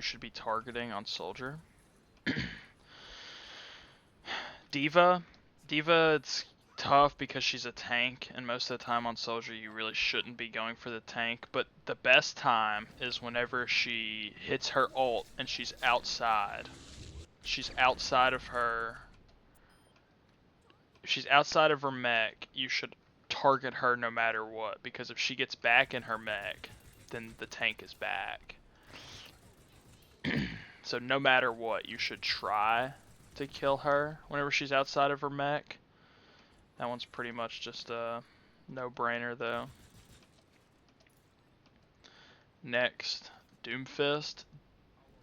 you should be targeting on Soldier. Diva, it's tough because she's a tank, and most of the time on Soldier you really shouldn't be going for the tank, but the best time is whenever she hits her ult and she's outside. She's outside of her... If she's outside of her mech, you should target her no matter what, because if she gets back in her mech, then the tank is back. So no matter what, you should try to kill her whenever she's outside of her mech. That one's pretty much just a no-brainer though. Next, Doomfist.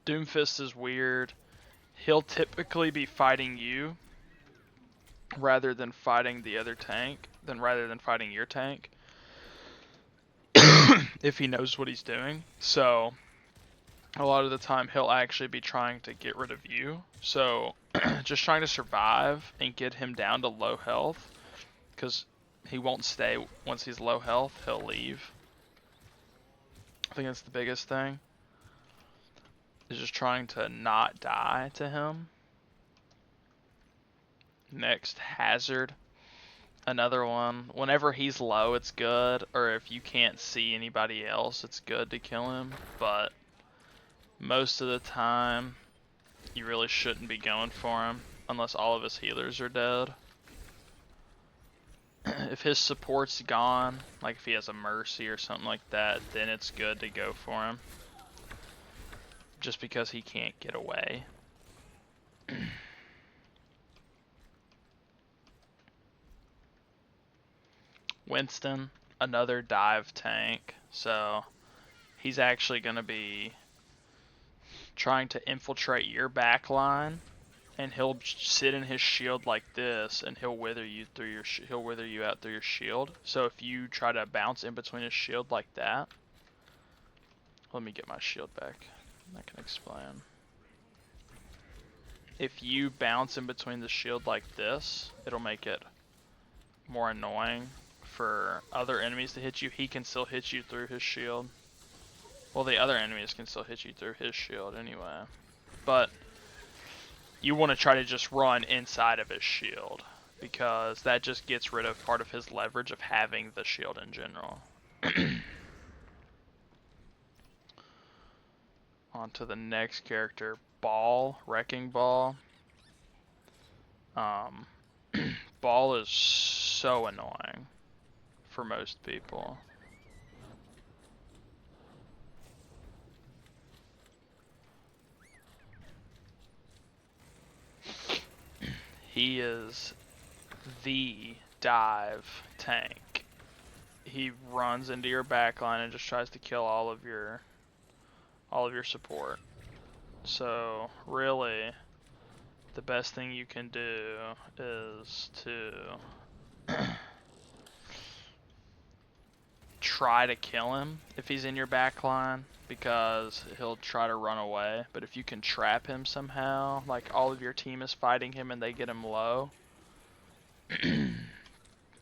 Doomfist is weird. He'll typically be fighting you rather than fighting the other tank, rather than fighting your tank. If he knows what he's doing. So a lot of the time he'll actually be trying to get rid of you. So just trying to survive and get him down to low health, because he won't stay. Once he's low health, he'll leave. I think that's the biggest thing, is just trying to not die to him. Next, Hazard. Another one. Whenever he's low, it's good, or if you can't see anybody else, it's good to kill him, but most of the time you really shouldn't be going for him unless all of his healers are dead. If his support's gone, like if he has a Mercy or something like that, then it's good to go for him, just because he can't get away. Winston, another dive tank, so he's actually going to be trying to infiltrate your back line, and he'll sit in his shield like this, and he'll wither you through your he'll wither you out through your shield. So if you try to bounce in between his shield like that, let me get my shield back. I can explain. If you bounce in between the shield like this, it'll make it more annoying for other enemies to hit you. He can still hit you through his shield. Well, the other enemies can still hit you through his shield anyway. But you want to try to just run inside of his shield, because that just gets rid of part of his leverage of having the shield in general. On to the next character, Ball, Wrecking Ball. Ball is so annoying for most people. He is the dive tank. He runs into your backline and just tries to kill all of your support. So really, the best thing you can do is to try to kill him if he's in your backline, because he'll try to run away. But if you can trap him somehow, like all of your team is fighting him and they get him low,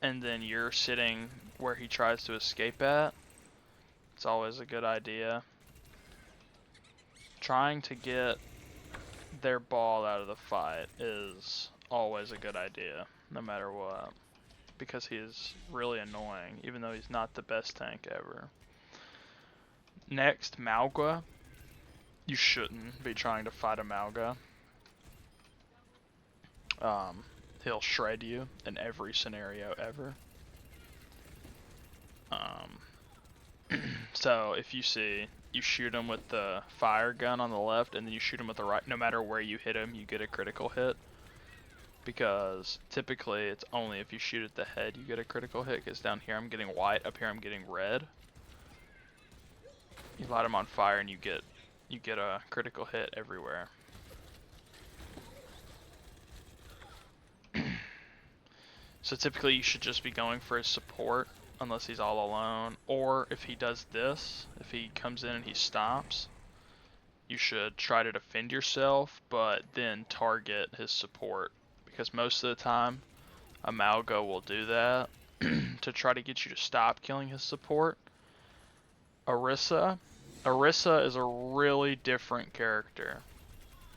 and then you're sitting where he tries to escape at, it's always a good idea. Trying to get their ball out of the fight is always a good idea, no matter what, because he is really annoying, even though he's not the best tank ever. Next, Malga. You shouldn't be trying to fight a Malga. He'll shred you in every scenario ever. So if you see, you shoot him with the fire gun on the left, and then you shoot him with the right, no matter where you hit him, you get a critical hit. Because typically it's only if you shoot at the head you get a critical hit, because down here I'm getting white, up here I'm getting red. You light him on fire and you get a critical hit everywhere. So typically you should just be going for his support, unless he's all alone, or if he does this, if he comes in and he stops, you should try to defend yourself, but then target his support, because most of the time Amalgo will do that to try to get you to stop killing his support. Orisa, Orisa is a really different character.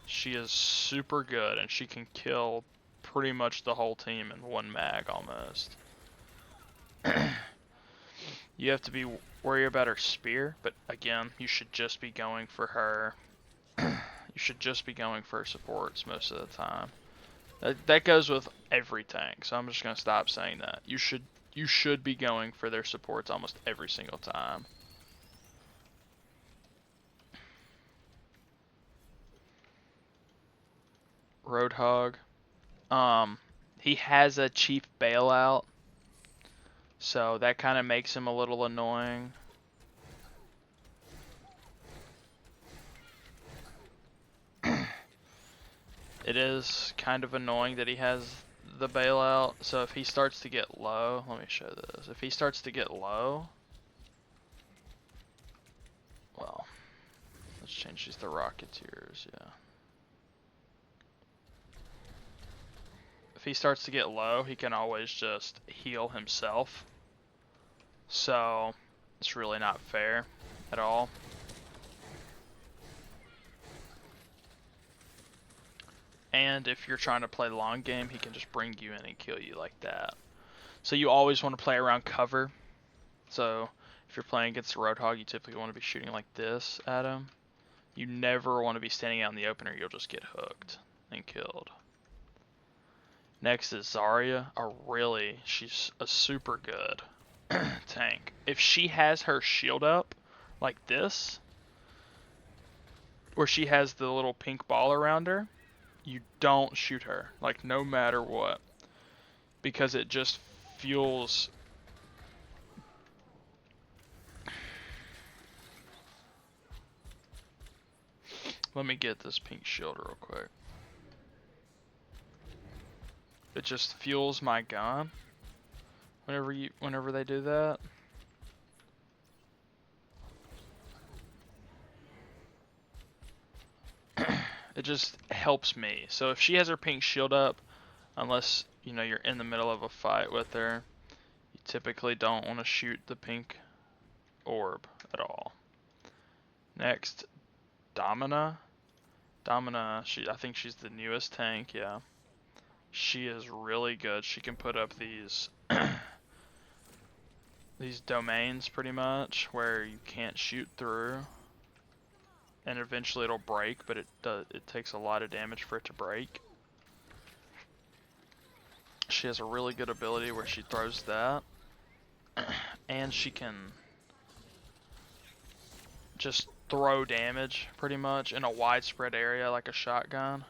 She is super good, and she can kill pretty much the whole team in one mag almost. You have to be worried about her spear, but again, you should just be going for her. You should just be going for her supports most of the time. That goes with every tank, so I'm just gonna stop saying that. You should be going for their supports almost every single time. Roadhog. He has a cheap bailout, so that kind of makes him a little annoying. It is kind of annoying that he has the bailout, so if he starts to get low, let me show this. If he starts to get low, well, let's change these to Rocketeers, yeah. If he starts to get low, he can always just heal himself. So, it's really not fair at all. And if you're trying to play long game, he can just bring you in and kill you like that. So you always want to play around cover. So if you're playing against a Roadhog, you typically want to be shooting like this at him. You never want to be standing out in the open or you'll just get hooked and killed. Next is Zarya. She's a super good tank. If she has her shield up like this, where she has the little pink ball around her, you don't shoot her, like no matter what, because it just fuels. Let me get this pink shield real quick. It just fuels my gun whenever they do that. It just helps me. So if she has her pink shield up, unless you're in the middle of a fight with her, you typically don't want to shoot the pink orb at all. Next, Domina. I think she's the newest tank, yeah. She is really good. She can put up these these domains pretty much where you can't shoot through. And eventually it'll break, but it takes a lot of damage for it to break. She has a really good ability where she throws that. And she can just throw damage pretty much in a widespread area like a shotgun.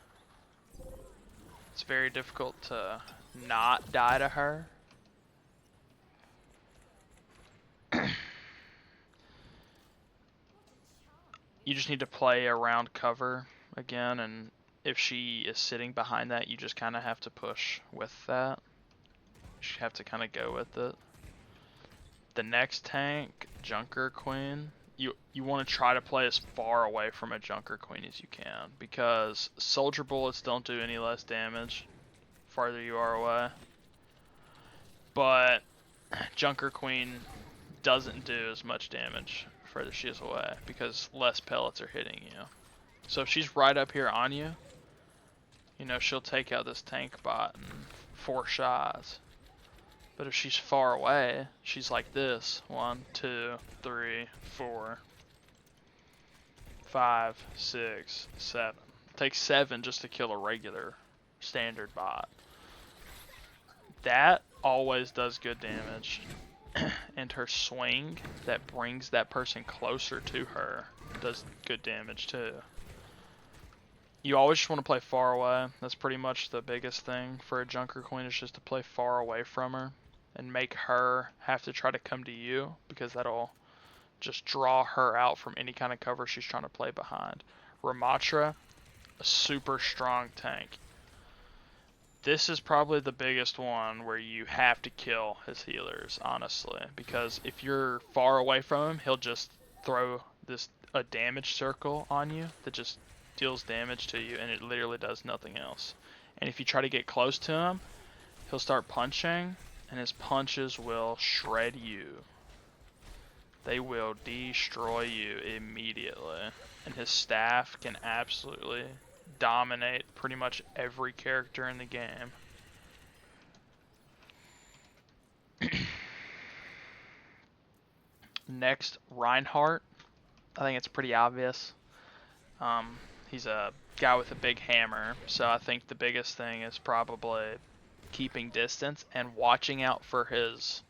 It's very difficult to not die to her. You just need to play around cover again, and if she is sitting behind that, you just kind of have to push with that. You have to kind of go with it. The next tank, Junker Queen, you want to try to play as far away from a Junker Queen as you can, because soldier bullets don't do any less damage farther you are away. But Junker Queen doesn't do as much damage further she is away because less pellets are hitting you. So if she's right up here on you, she'll take out this tank bot in 4 shots. But if she's far away, she's like this. 1, 2, 3, 4, 5, 6, 7. It takes 7 just to kill a regular standard bot. That always does good damage. And her swing that brings that person closer to her does good damage too. You always just want to play far away. That's pretty much the biggest thing for a Junker Queen, is just to play far away from her and make her have to try to come to you, because that'll just draw her out from any kind of cover she's trying to play behind. Ramatra, a super strong tank. This is probably the biggest one where you have to kill his healers, honestly, because if you're far away from him, he'll just throw a damage circle on you that just deals damage to you, and it literally does nothing else. And if you try to get close to him, he'll start punching, and his punches will shred you. They will destroy you immediately. And his staff can absolutely dominate pretty much every character in the game. Next, Reinhardt. I think it's pretty obvious. He's a guy with a big hammer, so I think the biggest thing is probably keeping distance and watching out for his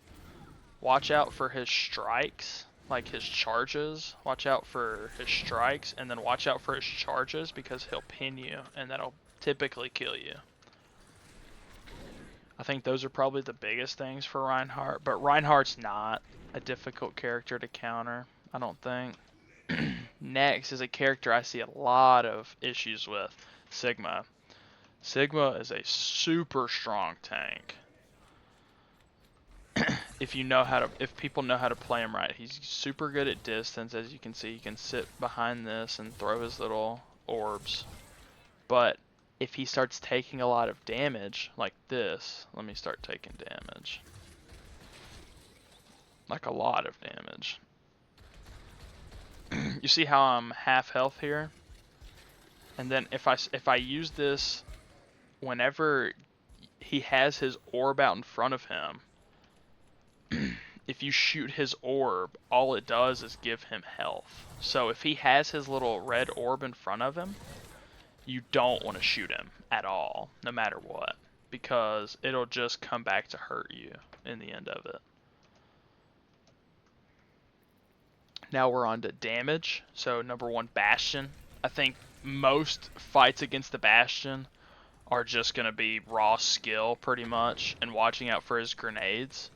strikes, like his charges. Watch out for his strikes, and then watch out for his charges, because he'll pin you, and that'll typically kill you. I think those are probably the biggest things for Reinhardt, but Reinhardt's not a difficult character to counter, I don't think. Next is a character I see a lot of issues with, Sigma. Sigma is a super strong tank. If people know how to play him right. He's super good at distance, as you can see. He can sit behind this and throw his little orbs. But if he starts taking a lot of damage, like this, let me start taking damage. Like a lot of damage. You see how I'm half health here? And then if I use this whenever he has his orb out in front of him, if you shoot his orb, all it does is give him health. So if he has his little red orb in front of him, you don't want to shoot him at all, no matter what, because it'll just come back to hurt you in the end of it. Now we're on to damage. So number 1, Bastion. I think most fights against the Bastion are just going to be raw skill pretty much, and watching out for his grenades.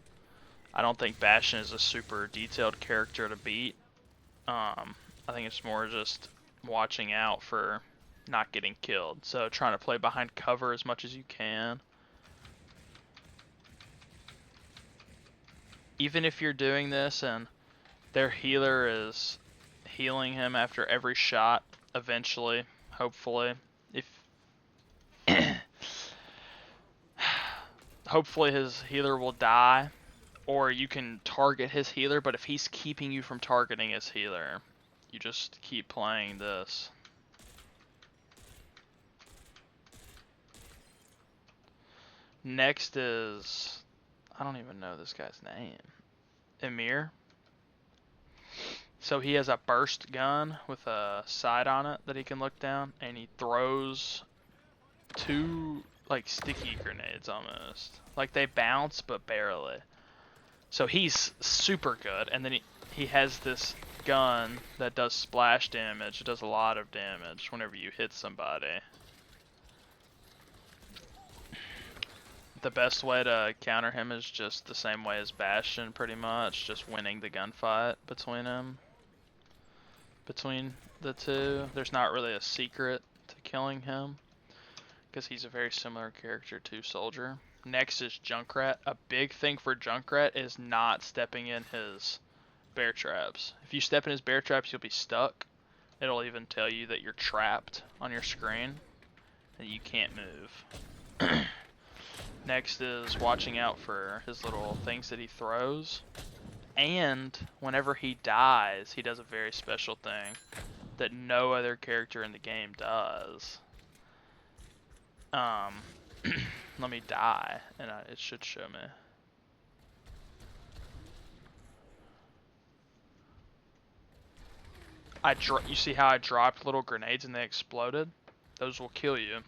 I don't think Bastion is a super detailed character to beat. I think it's more just watching out for not getting killed. So trying to play behind cover as much as you can. Even if you're doing this and their healer is healing him after every shot, eventually, hopefully, hopefully his healer will die, or you can target his healer, but if he's keeping you from targeting his healer, you just keep playing this. Next is, I don't even know this guy's name, Emir. So he has a burst gun with a sight on it that he can look down, and he throws 2 like sticky grenades almost. Like they bounce but barely. So he's super good, and then he has this gun that does splash damage. It does a lot of damage whenever you hit somebody. The best way to counter him is just the same way as Bastion, pretty much, just winning the gunfight between the two. There's not really a secret to killing him, because he's a very similar character to Soldier. Next is Junkrat. A big thing for Junkrat is not stepping in his bear traps. If you step in his bear traps, you'll be stuck. It'll even tell you that you're trapped on your screen and you can't move. Next is watching out for his little things that he throws. And whenever he dies, he does a very special thing that no other character in the game does. Let me die, and it should show me. You see how I dropped little grenades and they exploded? Those will kill you.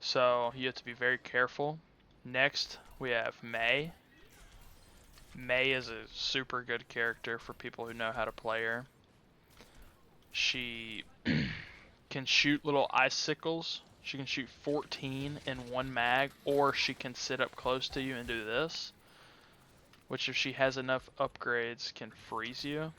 So you have to be very careful. Next, we have Mei. Mei is a super good character for people who know how to play her. She can shoot little icicles. She can shoot 14 in 1 mag, or she can sit up close to you and do this, which if she has enough upgrades can freeze you.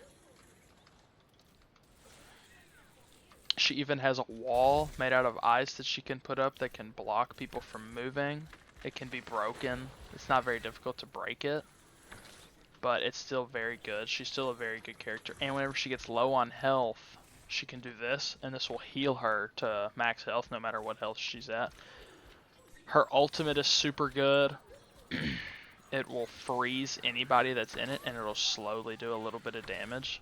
She even has a wall made out of ice that she can put up that can block people from moving. It can be broken. It's not very difficult to break it, but it's still very good. She's still a very good character. And whenever she gets low on health, she can do this, and this will heal her to max health no matter what health she's at. Her ultimate is super good. it will freeze anybody that's in it, and it'll slowly do a little bit of damage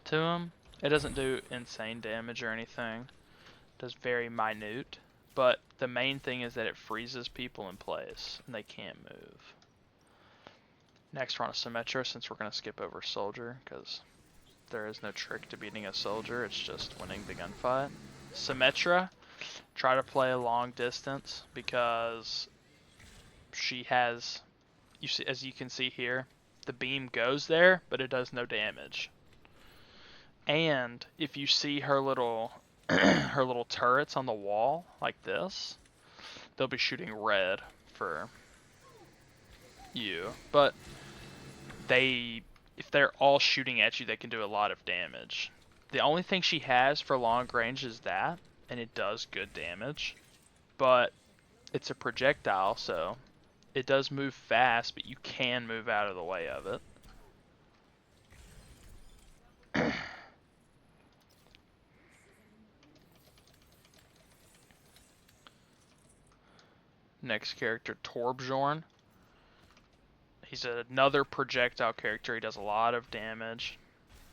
to them. It doesn't do insane damage or anything. It does very minute. But the main thing is that it freezes people in place, and they can't move. Next we're on a Symmetra, since we're going to skip over Soldier, because there is no trick to beating a Soldier, it's just winning the gunfight. Symmetra, try to play a long distance, because she has, you see, as you can see here, the beam goes there, but it does no damage. And if you see her little her little turrets on the wall like this, they'll be shooting red for you. But if they're all shooting at you, they can do a lot of damage. The only thing she has for long range is that, and it does good damage. But it's a projectile, so it does move fast, but you can move out of the way of it. Next character, Torbjorn. He's another projectile character. He does a lot of damage.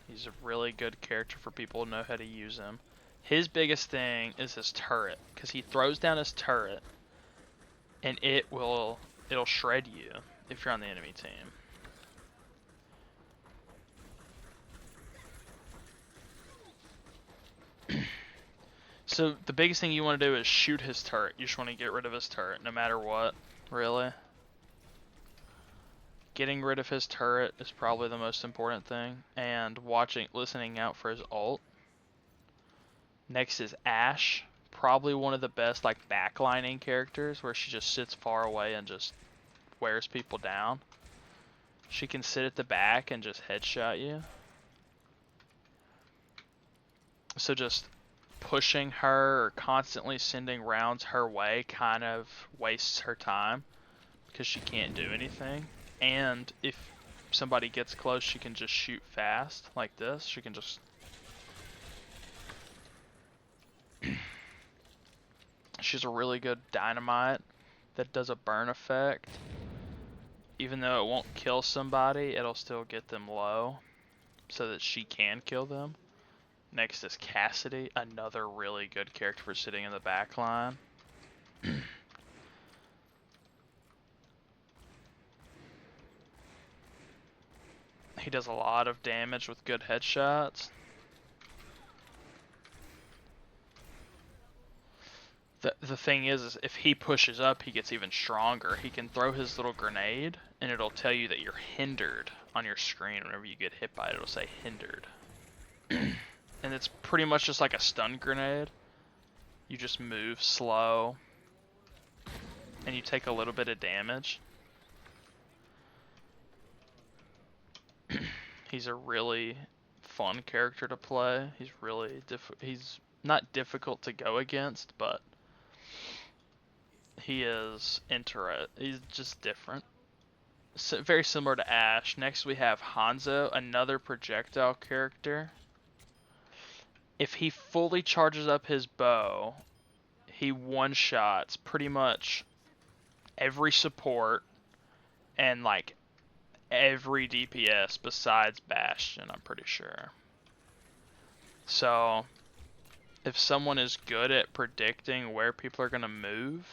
He's a really good character for people who know how to use him. His biggest thing is his turret, because he throws down his turret, and it'll shred you if you're on the enemy team. So the biggest thing you want to do is shoot his turret. You just want to get rid of his turret, no matter what, really. Getting rid of his turret is probably the most important thing, and listening out for his ult. Next is Ashe, probably one of the best like backlining characters, where she just sits far away and just wears people down. She can sit at the back and just headshot you. So just pushing her or constantly sending rounds her way kind of wastes her time, because she can't do anything. And if somebody gets close, she can just shoot fast like this. She can just she's a really good dynamite that does a burn effect. Even though it won't kill somebody, it'll still get them low so that she can kill them. Next is Cassidy, another really good character for sitting in the back line. He does a lot of damage with good headshots. The thing is if he pushes up, he gets even stronger. He can throw his little grenade, and it'll tell you that you're hindered on your screen. Whenever you get hit by it, it'll say hindered. And it's pretty much just like a stun grenade. You just move slow, and you take a little bit of damage. He's a really fun character to play. He's really he's not difficult to go against, but he's just different. So, very similar to Ashe. Next we have Hanzo, another projectile character. If he fully charges up his bow, he one-shots pretty much every support and like every DPS besides Bastion, I'm pretty sure. So if someone is good at predicting where people are going to move,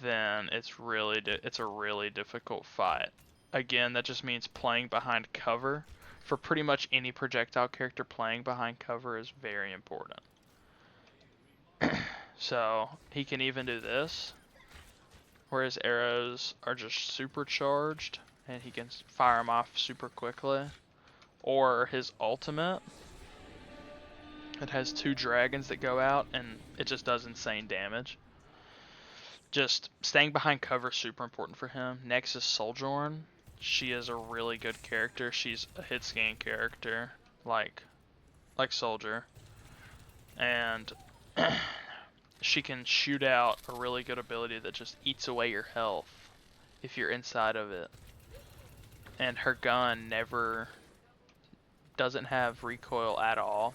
then it's a really difficult fight. Again, that just means playing behind cover. For pretty much any projectile character, playing behind cover is very important. So he can even do this, where his arrows are just supercharged, and he can fire them off super quickly. Or his ultimate, it has 2 dragons that go out, and it just does insane damage. Just staying behind cover is super important for him. Next is Sojourn. She is a really good character. She's a hit scan character, like Soldier. And she can shoot out a really good ability that just eats away your health if you're inside of it. And her gun doesn't have recoil at all.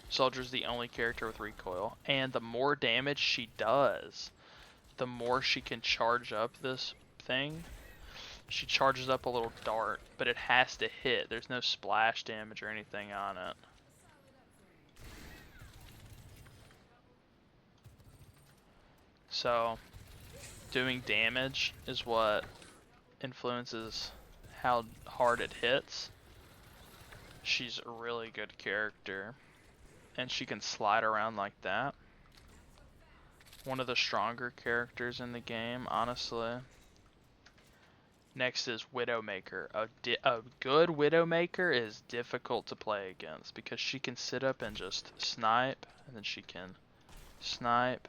Soldier's the only character with recoil. And the more damage she does, the more she can charge up this thing. She charges up a little dart, but it has to hit. There's no splash damage or anything on it. So, doing damage is what influences how hard it hits. She's a really good character, and she can slide around like that. One of the stronger characters in the game, honestly. Next is Widowmaker. A good Widowmaker is difficult to play against because she can sit up and just snipe, and then she can snipe.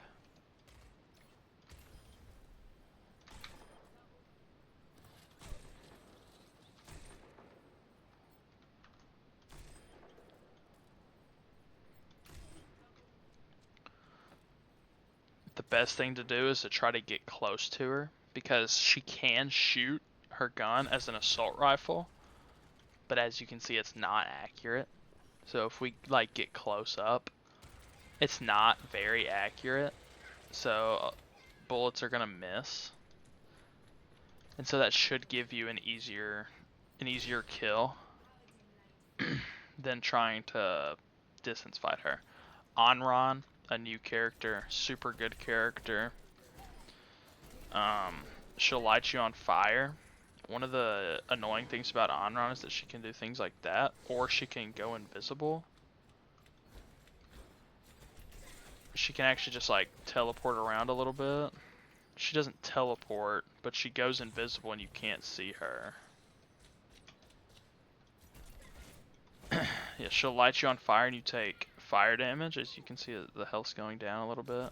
The best thing to do is to try to get close to her because she can shoot her gun as an assault rifle, but as you can see, it's not accurate. So if we like get close up, it's not very accurate. So bullets are gonna miss, and so that should give you an easier kill than trying to distance fight her. Onron, a new character, super good character. She'll light you on fire. One of the annoying things about Onron is that she can do things like that, or she can go invisible. She can actually just like teleport around a little bit. She doesn't teleport, but she goes invisible and you can't see her. Yeah, she'll light you on fire and you take fire damage. As you can see, the health's going down a little bit.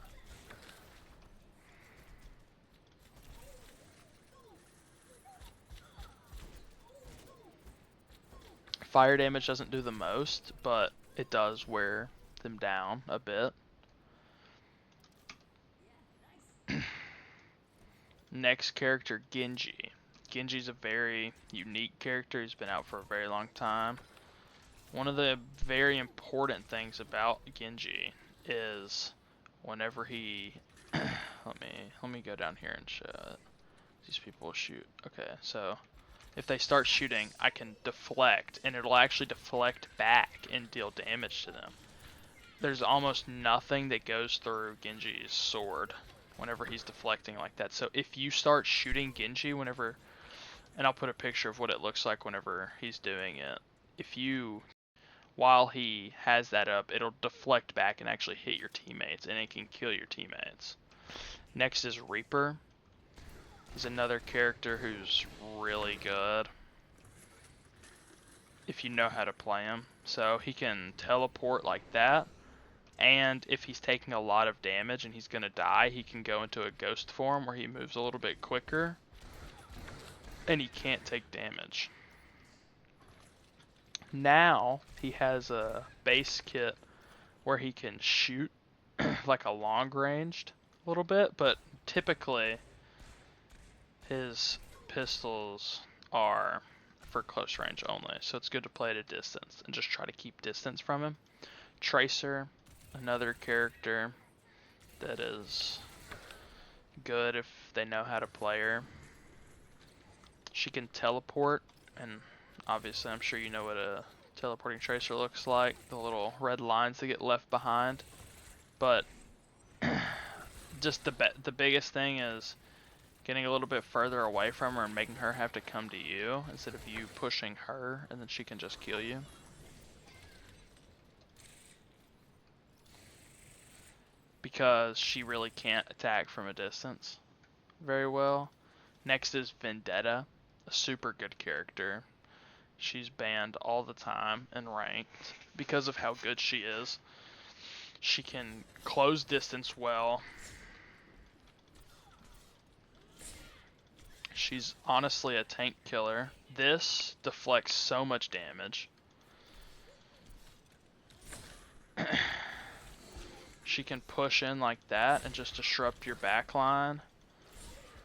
Fire damage doesn't do the most, but it does wear them down a bit. Next character, Genji. Genji's a very unique character. He's been out for a very long time. One of the very important things about Genji is whenever he let me go down here and show it. These people shoot. Okay, so if they start shooting, I can deflect, and it'll actually deflect back and deal damage to them. There's almost nothing that goes through Genji's sword whenever he's deflecting like that. So if you start shooting Genji whenever, and I'll put a picture of what it looks like whenever he's doing it. If you, while he has that up, it'll deflect back and actually hit your teammates, and it can kill your teammates. Next is Reaper. He's another character who's really good if you know how to play him. So he can teleport like that, and if he's taking a lot of damage and he's gonna die, he can go into a ghost form where he moves a little bit quicker and he can't take damage. Now he has a base kit where he can shoot like a long ranged a little bit, but typically his pistols are for close range only, so it's good to play at a distance and just try to keep distance from him. Tracer, another character that is good if they know how to play her. She can teleport, and obviously I'm sure you know what a teleporting tracer looks like, the little red lines that get left behind. But just the biggest thing is getting a little bit further away from her and making her have to come to you instead of you pushing her, and then she can just kill you. Because she really can't attack from a distance very well. Next is Vendetta, a super good character. She's banned all the time in ranked because of how good she is. She can close distance well. She's honestly a tank killer. This deflects so much damage. She can push in like that and just disrupt your backline.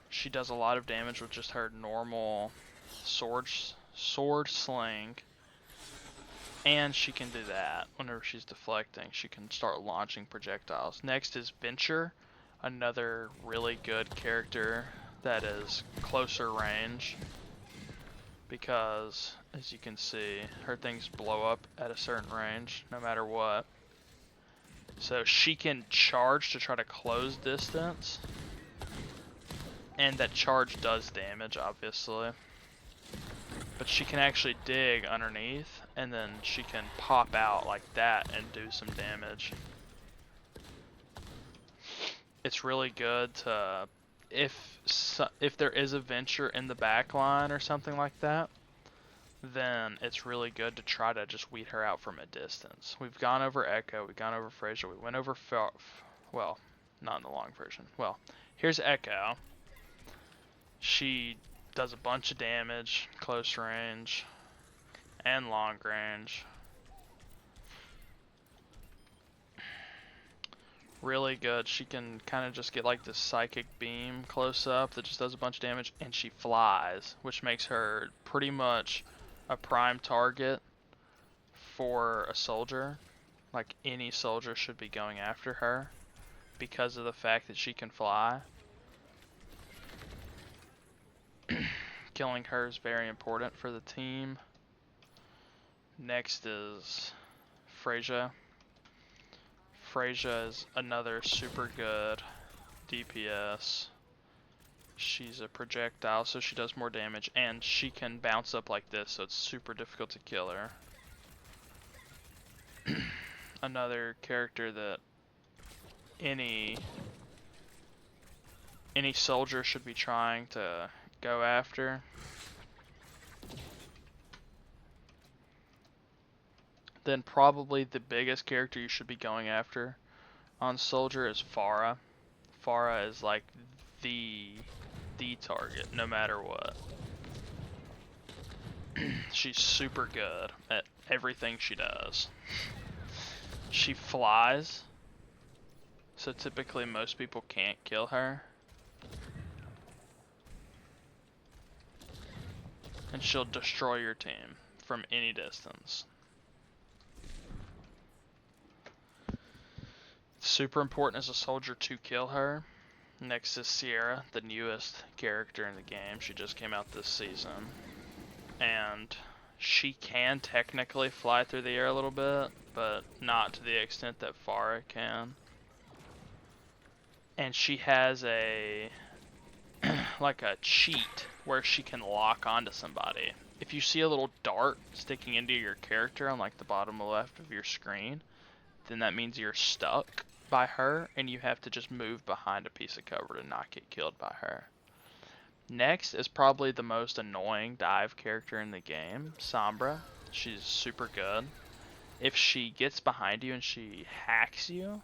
She does a lot of damage with just her normal sword sling. And she can do that whenever she's deflecting. She can start launching projectiles. Next is Venture, another really good character that is closer range, because as you can see, her things blow up at a certain range no matter what. So she can charge to try to close distance, and that charge does damage, obviously. But she can actually dig underneath, and then she can pop out like that and do some damage. It's really good to, if there is a venture in the back line or something like that, then it's really good to try to just weed her out from a distance. We've gone over Echo, we've gone over Frazier, we went over well, not in the long version. Well, here's Echo. She does a bunch of damage, close range, and long range. Really good. She can kind of just get like this psychic beam close up that just does a bunch of damage, and she flies, which makes her pretty much a prime target for a soldier. Like, any soldier should be going after her because of the fact that she can fly. Killing her is very important for the team. Next is Freyja. Freyja is another super good DPS. She's a projectile, so she does more damage, and she can bounce up like this, so it's super difficult to kill her. Another character that any soldier should be trying to go after. Then probably the biggest character you should be going after on soldier is Pharah. Pharah is like the target no matter what. She's super good at everything she does. She flies, so typically most people can't kill her. And she'll destroy your team from any distance. It's super important as a soldier to kill her. Next is Sierra, the newest character in the game. She just came out this season. And she can technically fly through the air a little bit, but not to the extent that Pharah can. And she has a like a cheat where she can lock onto somebody. If you see a little dart sticking into your character on like the bottom left of your screen, then that means you're stuck by her and you have to just move behind a piece of cover to not get killed by her. Next is probably the most annoying dive character in the game, Sombra. She's super good. If she gets behind you and she hacks you,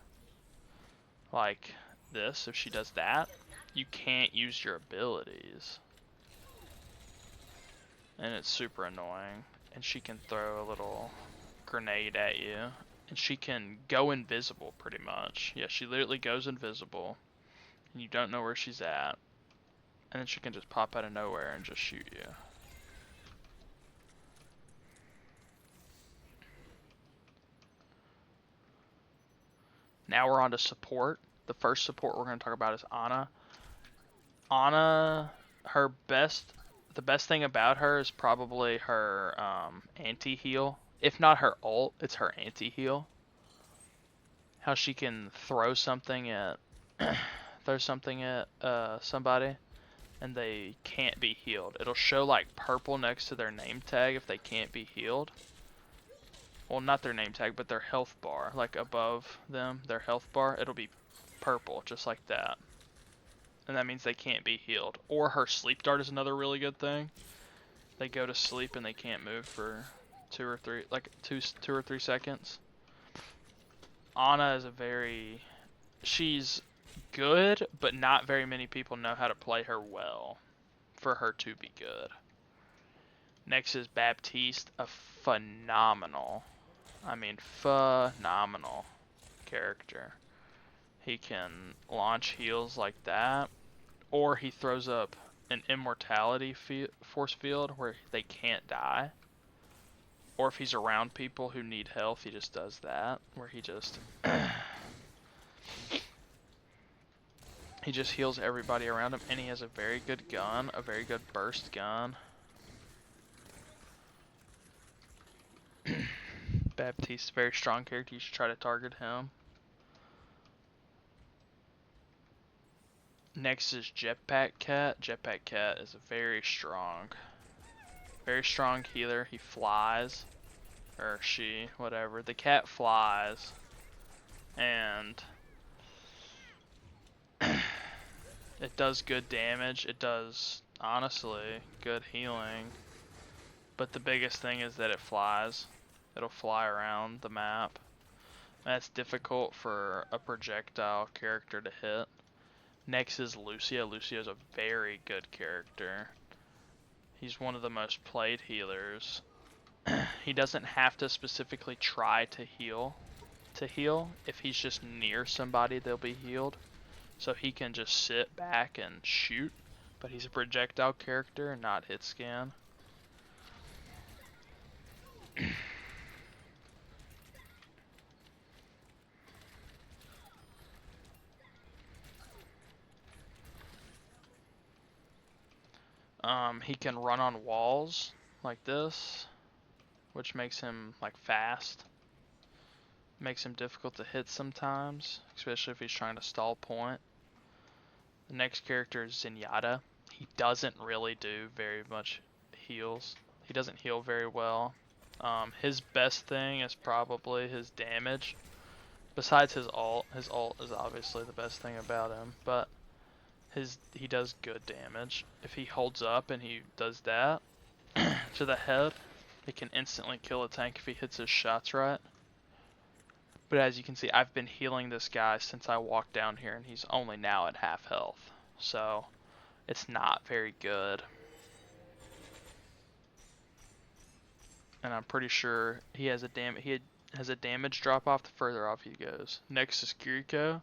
like this, if she does that, you can't use your abilities. And it's super annoying. And she can throw a little grenade at you. And she can go invisible pretty much. Yeah, she literally goes invisible. And you don't know where she's at. And then she can just pop out of nowhere and just shoot you. Now we're on to support. The first support we're going to talk about is Ana. Ana, the best thing about her is probably her anti-heal. If not her ult, it's her anti-heal. How she can throw something at somebody and they can't be healed. It'll show like purple next to their name tag if they can't be healed. Well, not their name tag, but their health bar, like above them, their health bar, it'll be purple, just like that. And that means they can't be healed. Or her sleep dart is another really good thing. They go to sleep and they can't move for two or three seconds. Ana is she's good, but not very many people know how to play her well for her to be good. Next is Baptiste, a phenomenal character. He can launch heals like that, or he throws up an immortality force field where they can't die. Or if he's around people who need health, he just does that, where he He just heals everybody around him, and he has a very good gun, a very good burst gun. Baptiste, very strong character. You should try to target him. Next is Jetpack Cat. Jetpack Cat is a very strong healer. He flies, or she, whatever. The cat flies, and it does good damage. It does, honestly, good healing. But the biggest thing is that it flies. It'll fly around the map. That's difficult for a projectile character to hit. Next is Lucia. Lucia is a very good character. He's one of the most played healers. He doesn't have to specifically try to heal. If he's just near somebody, they'll be healed. So he can just sit back and shoot. But he's a projectile character, not hit scan. He can run on walls like this, which makes him like fast. Makes him difficult to hit sometimes, especially if he's trying to stall point. The next character is Zenyatta. He doesn't really do very much heals. He doesn't heal very well. His best thing is probably his damage. Besides his ult is obviously the best thing about him, but he does good damage. If he holds up and he does that to the head, it can instantly kill a tank if he hits his shots right. But as you can see, I've been healing this guy since I walked down here, and he's only now at half health. So, it's not very good. And I'm pretty sure he has a damage drop off the further off he goes. Next is Kiriko.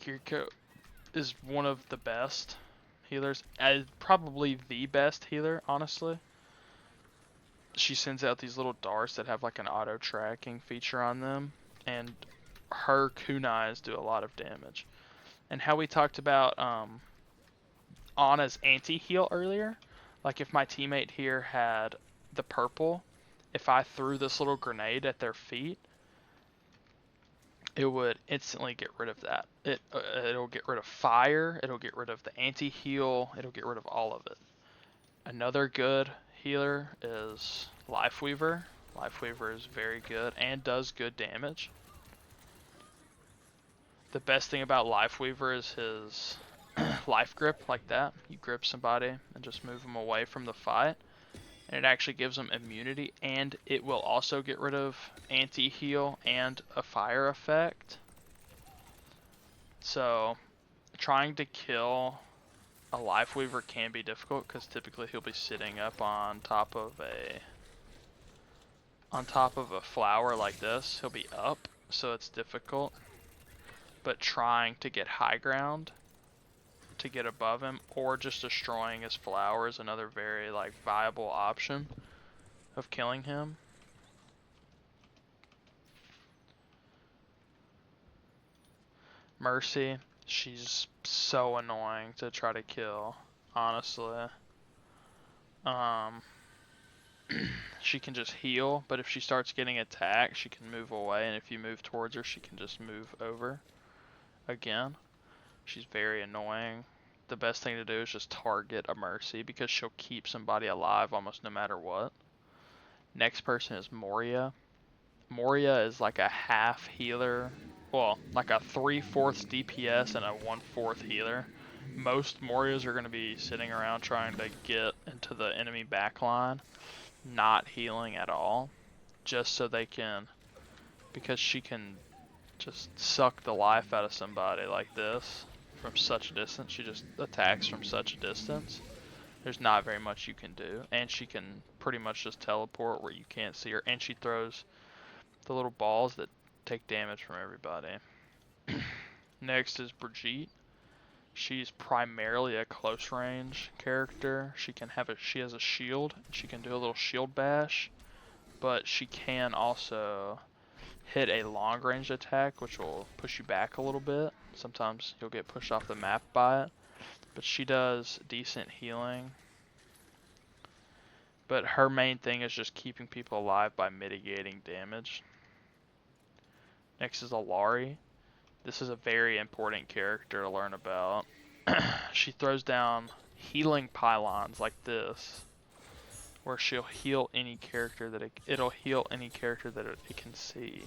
Kiriko is one of the best healers, probably the best healer, honestly. She sends out these little darts that have like an auto tracking feature on them, and her kunais do a lot of damage. And how we talked about Ana's anti-heal earlier, like if my teammate here had the purple, if I threw this little grenade at their feet, it would instantly get rid of that. It'll get rid of fire, it'll get rid of the anti-heal, it'll get rid of all of it. Another good healer is Lifeweaver. Lifeweaver is very good and does good damage. The best thing about Lifeweaver is his life grip, like that. You grip somebody and just move them away from the fight. And it actually gives them immunity, and it will also get rid of anti-heal and a fire effect. So, trying to kill a Lifeweaver can be difficult, because typically he'll be sitting up on top of a flower like this. He'll be up, so it's difficult. But trying to get high ground to get above him, or just destroying his flower is another very viable option of killing him. Mercy, she's so annoying to try to kill, honestly. She can just heal, but if she starts getting attacked, she can move away, and if you move towards her, she can just move over again. She's very annoying. The best thing to do is just target a Mercy, because she'll keep somebody alive almost no matter what. Next person is Moria. Moria is like a half healer, well, like a 3/4 DPS and a 1/4 healer. Most Morias are going to be sitting around trying to get into the enemy backline, not healing at all, just so they can, because she can just suck the life out of somebody like this from such a distance. She just attacks from such a distance. There's not very much you can do, and she can pretty much just teleport where you can't see her, and she throws the little balls that take damage from everybody. Next is Brigitte. She's primarily a close range character. She has a shield. She can do a little shield bash, but she can also hit a long range attack, which will push you back a little bit. Sometimes you'll get pushed off the map by it. But she does decent healing. But her main thing is just keeping people alive by mitigating damage. Next is Alari. This is a very important character to learn about. She throws down healing pylons like this, where she'll heal any character that it'll heal any character that it can see.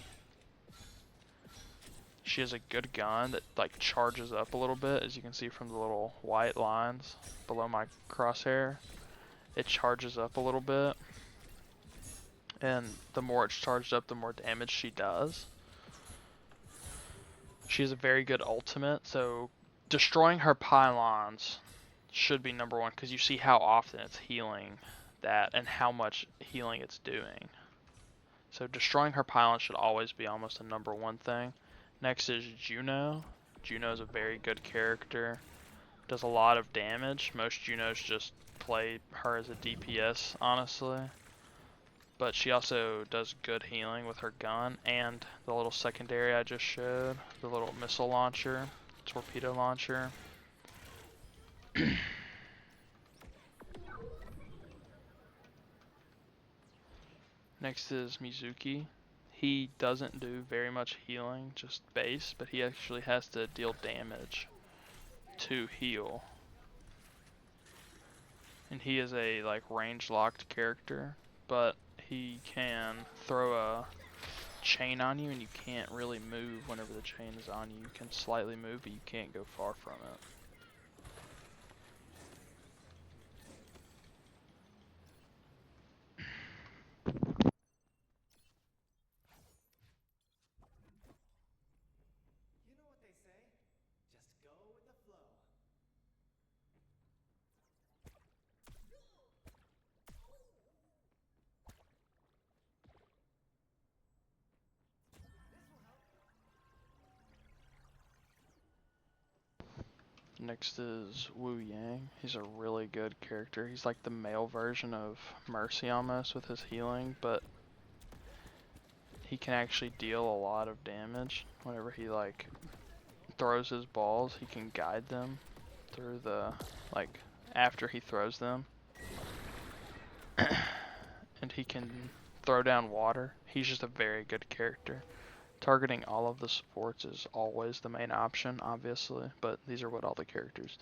She has a good gun that like charges up a little bit, as you can see from the little white lines below my crosshair. It charges up a little bit, and the more it's charged up, the more damage she does. She has a very good ultimate, so destroying her pylons should be number one, because you see how often it's healing that and how much healing it's doing. So destroying her pylon should always be almost a number one thing. Next is Juno. Juno is a very good character. Does a lot of damage. Most Junos just play her as a DPS, honestly. But she also does good healing with her gun and the little secondary I just showed. The little missile launcher, torpedo launcher. Next is Mizuki. He doesn't do very much healing, just base, but he actually has to deal damage to heal. And he is a like range locked character, but he can throw a chain on you and you can't really move whenever the chain is on you. You can slightly move, but you can't go far from it. Next is Wu Yang. He's a really good character. He's like the male version of Mercy almost with his healing, but he can actually deal a lot of damage. Whenever he like throws his balls, he can guide them through the, like, after he throws them. And he can throw down water. He's just a very good character. Targeting all of the supports is always the main option, obviously, but these are what all the characters do.